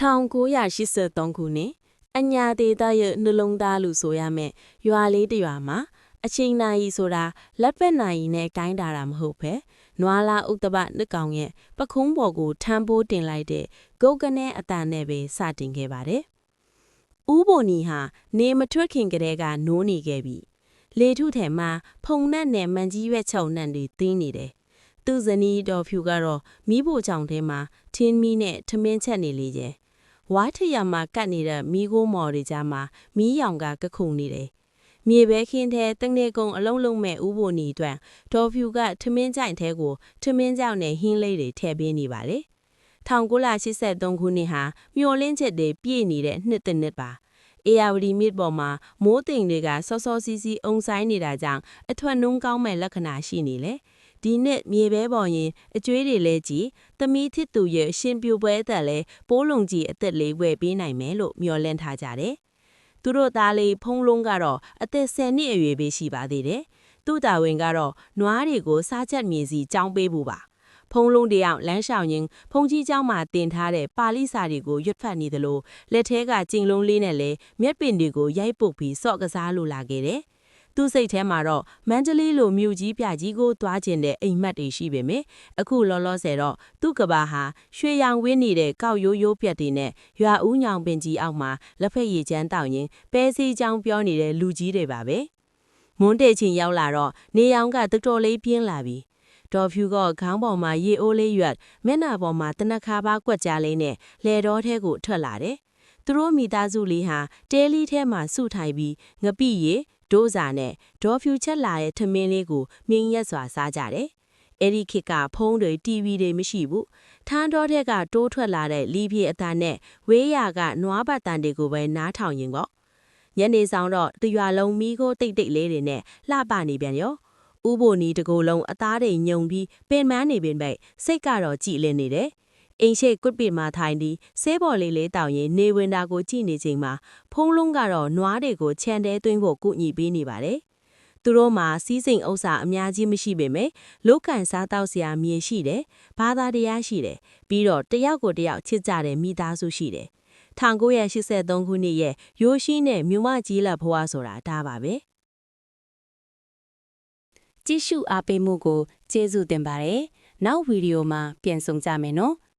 1983 ခုနှစ်အညာဒေသရဲ့နှလုံးသားလူဆိုရမယ်ရွာလေးတစ်ရွာမှာအချိန်နာရီဆိုတာလက်ပတ်နာရီနဲ့ကိုင်းတာမဟုတ်ပဲနွားလာဥတ္တပနှစ်ကောင်ရဲ့ပခုံးပေါ်ကိုထမ်းပိုးတင်လိုက်တဲ့ဂုတ်ကနေအတန်နဲ့ပဲစတင်ခဲ့ပါတယ်။ဦးဘိုနီဟာနေမထွက်ခင်ကတည်းကနိုးနေခဲ့ပြီ။လေထုထဲမှာဖုံနဲ့နဲ့မန်ကြီးရွက်ချုံနဲ့တွေတင်းနေတယ်။သူ့ဇနီးတော်ဖြူကတော့မီးဖို့ချောင်ထဲမှာထင်းမီးနဲ့ထမင်းချက်နေလေကျ။ဝါထရမှာကတ်နေတဲ့မီးခိုးမော်တွေကြားမှာမီးရောင်ကကခုန်နေတယ်။မြေပဲခင်းထဲတငယ်ကုံအလုံးလုံးမဲ့ဥပိုနီအတွက်ဒေါ်ဖြူကထမင်းကြိုင်ထဲကိုထမင်းကြောက်နဲ့ဟင်းလေးတွေထည့်ပေးနေပါလေ။1983ခုနှစ်ဟာမျောလင်းချက်တွေပြည့်နေတဲ့နှစ်တစ်နှစ်ပါ။အေယာဝတီမြစ်ပေါ်မှာမိုးတိမ်တွေကစောစောစီးစီးအုံဆိုင်နေတာကြောင့်အထွက်နှုံးကောင်းမဲ့လက္ခဏာရှိနေလေ။ဒီနှစ်မြေပဲပေါ်ရင်အကျွေးတွေလဲကြည့်သမီးထစ်သူရဲ့ရှင်ပြိုပွဲအသက်လဲပိုးလုံကြီးအသက်လေးဝယ်ပေးနိုင်မယ်လို့မျှော်လင့်ထားကြတယ်။သူတို့သားလေးဖုံးလုံးကတော့အသက်10နှစ်အရွယ်ပဲရှိပါသေးတယ်။သူ့တာဝန်ကတော့နွားတွေကိုစားချက်မြေစီကြောင်းပေးဖို့ပါ။ဖုံးလုံးတယောက်လမ်းလျှောက်ရင်းဖုံကြီးเจ้าမှာတင်ထားတဲ့ပါဠိစာတွေကိုရွတ်ဖတ်နေသလိုလက်ထဲကကျင်လုံးလေးနဲ့လဲမျက်ပင်တွေကိုရိုက်ပုတ်ပြီးစော့ကစားလိုလာခဲ့တယ်။သူ့စိတ်ထဲမှာတော့မန္တလေးလိုမြို့ကြီးပြကြီးကိုသွားကျင်တဲ့အိမ်မက်တွေရှိပေမဲ့အခုလောလောဆယ်တော့သူ့ကဘာဟာရွှေရောင်ဝင်းနေတဲ့ကောက်ရိုးရိုးပြက်တွေနဲ့ရွာဦးညောင်ပင်ကြီးအောက်မှာလက်ဖက်ရည်ချမ်းတောက်ရင်ပဲစီချောင်းပြောနေတဲ့လူကြီးတွေပါပဲမွန်းတဲ့ချင်းရောက်လာတော့နေရောင်ကတော်တော်လေးပြင်းလာပြီဒေါ်ဖြူကခေါင်းပေါ်မှာရေအိုးလေးရွက်မျက်နှာပေါ်မှာတနခါပါကွက်ကြားလေးနဲ့လဲတော်ထဲကိုထွက်လာတယ်သူတို့မိသားစုလေးဟာတဲလီထဲမှာစုထိုင်ပြီးငပိရည်ဒိုးစာနဲ့ဒေါ်ဖြူချက်လာတဲ့ထမင်းလေးကိုမြင်းရက်စွာစားကြတယ်။အဲ့ဒီခေတ်ကဖုန်းတွေတီဗီတွေမရှိဘူး။ထန်းတော်ထဲကတိုးထွက်လာတဲ့လီပြေအတန်နဲ့ဝေးရာကနွားပတ်တန်တွေကိုပဲနားထောင်ရင်ပေါ့။ညနေဆောင်တော့တရွာလုံးမီးခိုးတိတ်တိတ်လေးတွေနဲ့လှပနေပြန်ရော။ဥပိုနီတကိုယ်လုံးအသားတွေညုံပြီးပင်မနေပင်ပဲစိတ်ကတော့ကြည်လင်နေတယ်။အိမ်ရှိကွတ်ပင်မှာထိုင်ပြီးဆဲပေါ်လေးတောင်ရင်နေဝင်တာကိုကြည့်နေချိန်မှာဖုံးလုံးကတော့နွားတွေကိုခြံထဲသွင်းဖို့ကုညီပေးနေပါတယ်။သူတို့မှာစီးစိမ်ဥစ္စာအများကြီးမရှိပေမဲ့လုတ်ကန်စားတောက်စရာမြေရှိတယ်။ဘာသာတရားရှိတယ်။ပြီးတော့တယောက်ကိုတယောက်ချစ်ကြတဲ့မိသားစုရှိတယ်။1983ခုနှစ်ရဲ့ရိုးရှိနဲ့မြူမကြီးလက်ဘွားဆိုတာဒါပါပဲ။ကြည့်ရှုအားပေးမှုကိုကျေးဇူးတင်ပါတယ်။နောက်ဗီဒီယိုမှာပြန်ဆုံကြမယ်နော်။